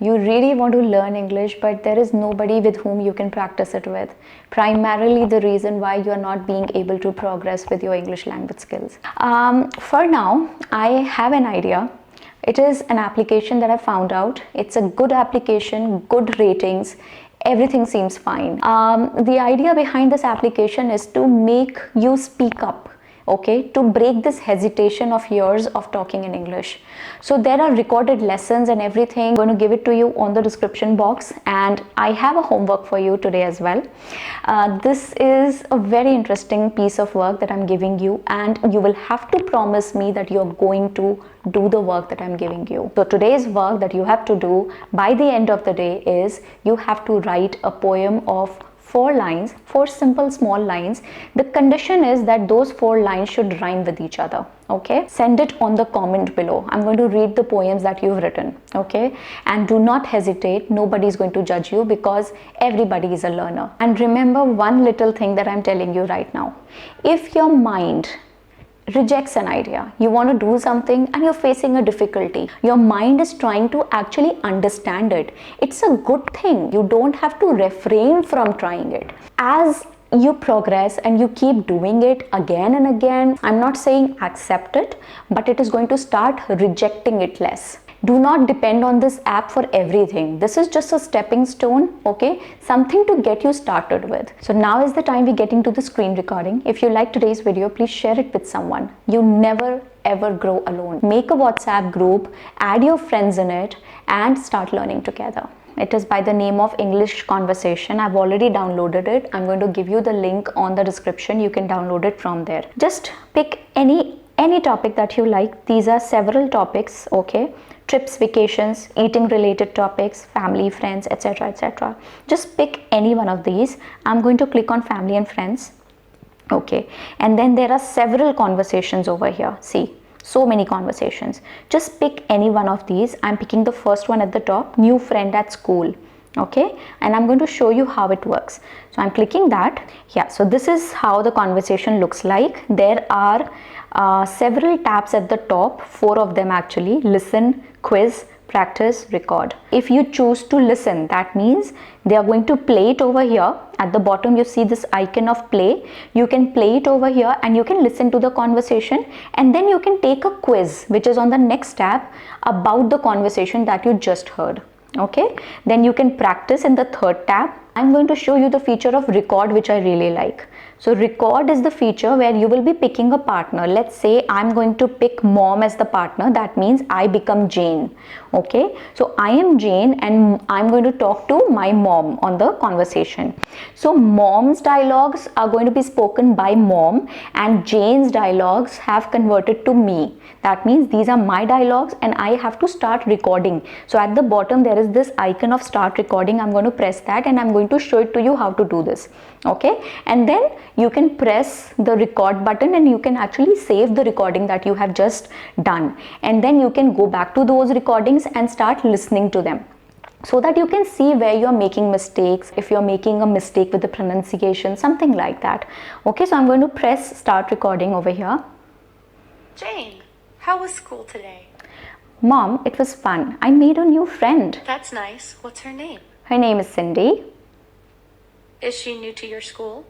You really want to learn English, but there is nobody with whom you can practice it with. Primarily the reason why you are not being able to progress with your English language skills. For now, I have an idea. It is an application that I found out. It's a good application, good ratings. Everything seems fine. The idea behind this application is to make you speak up, okay, to break this hesitation of yours of talking in English. So there are recorded lessons and everything. I'm going to give it to you on the description box, and I have a homework for you today as well. This is a very interesting piece of work that I'm giving you, and you will have to promise me that you're going to do the work that I'm giving you. So today's work that you have to do by the end of the day is you have to write a poem of 4 lines, 4 simple small lines. The condition is that those 4 lines should rhyme with each other. Okay, send it on the comment below. I'm going to read the poems that you've written. Okay, and do not hesitate. Nobody is going to judge you because everybody is a learner. And remember one little thing that I'm telling you right now. If your mind rejects an idea, you want to do something and you're facing a difficulty, your mind is trying to actually understand it, it's a good thing. You don't have to refrain from trying it. As you progress and you keep doing it again and again, I'm not saying accept it, but it is going to start rejecting it less. Do not depend on this app for everything. This is just a stepping stone, okay? Something to get you started with. So now is the time we get into the screen recording. If you like today's video, please share it with someone. You never ever grow alone. Make a WhatsApp group, add your friends in it, and start learning together. It is by the name of English Conversation. I've already downloaded it. I'm going to give you the link on the description. You can download it from there. Just pick any topic that you like. These are several topics, okay? Trips, vacations, eating related topics, family, friends, etc, etc. Just pick any one of these. I'm going to click on family and friends. Okay, and then there are several conversations over here. See, so many conversations. Just pick any one of these. I'm picking the first one at the top, new friend at school. Okay, and I'm going to show you how it works. So I'm clicking that. Yeah, so this is how the conversation looks like. There are several tabs at the top, 4 of them actually: listen, quiz, practice, record. If you choose to listen, that means they are going to play it over here. At the bottom you see this icon of play. You can play it over here and you can listen to the conversation, and then you can take a quiz which is on the next tab about the conversation that you just heard. Okay, then you can practice in the 3rd tab. I'm going to show you the feature of record, which I really like. So record is the feature where you will be picking a partner. Let's say I'm going to pick mom as the partner. That means I become Jane. Okay, so I am Jane and I'm going to talk to my mom on the conversation. So mom's dialogues are going to be spoken by mom and Jane's dialogues have converted to me. That means these are my dialogues and I have to start recording. So at the bottom there is this icon of start recording. I'm going to press that and I'm going to show it to you how to do this. Okay, and then you can press the record button and you can actually save the recording that you have just done, and then you can go back to those recordings and start listening to them so that you can see where you are making mistakes, if you are making a mistake with the pronunciation, something like that. Okay, so I'm going to press start recording over here. Jane, how was school today? Mom, it was fun. I made a new friend. That's nice. What's her name? Her name is Cindy. Is she new to your school?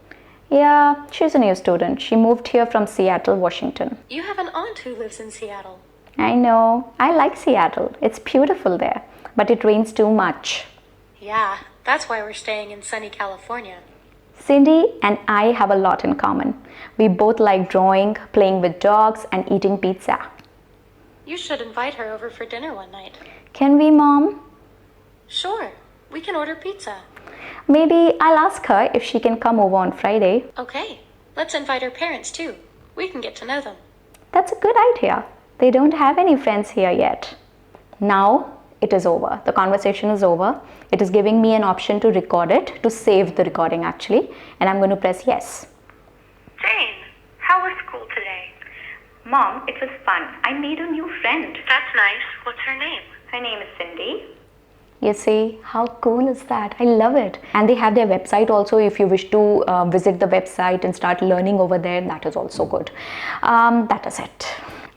Yeah, she's a new student. She moved here from Seattle, Washington. You have an aunt who lives in Seattle. I know. I like Seattle. It's beautiful there, but it rains too much. Yeah, that's why we're staying in sunny California. Cindy and I have a lot in common. We both like drawing, playing with dogs, and eating pizza. You should invite her over for dinner one night. Can we, Mom? Sure, we can order pizza. Maybe I'll ask her if she can come over on Friday. Okay, let's invite her parents too. We can get to know them. That's a good idea. They don't have any friends here yet. Now it is over. The conversation is over. It is giving me an option to record it, to save the recording actually, and I'm going to press yes. Jane, how was school today? Mom, it was fun. I made a new friend. That's nice. What's her name? Her name is Cindy. You see, how cool is that? I love it. And they have their website also. If you wish to visit the website and start learning over there, that is also good. That is it.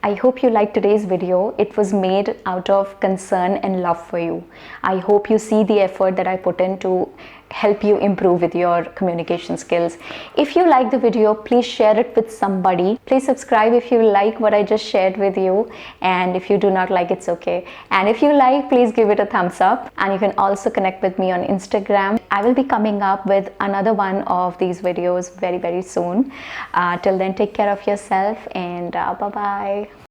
I hope you liked today's video. It was made out of concern and love for you. I hope you see the effort that I put in to help you improve with your communication skills. If you like the video, please share it with somebody. Please subscribe if you like what I just shared with you, and if you do not like, it's okay. And if you like, please give it a thumbs up, and you can also connect with me on Instagram. I will be coming up with another one of these videos very soon. Till then, take care of yourself, and bye bye.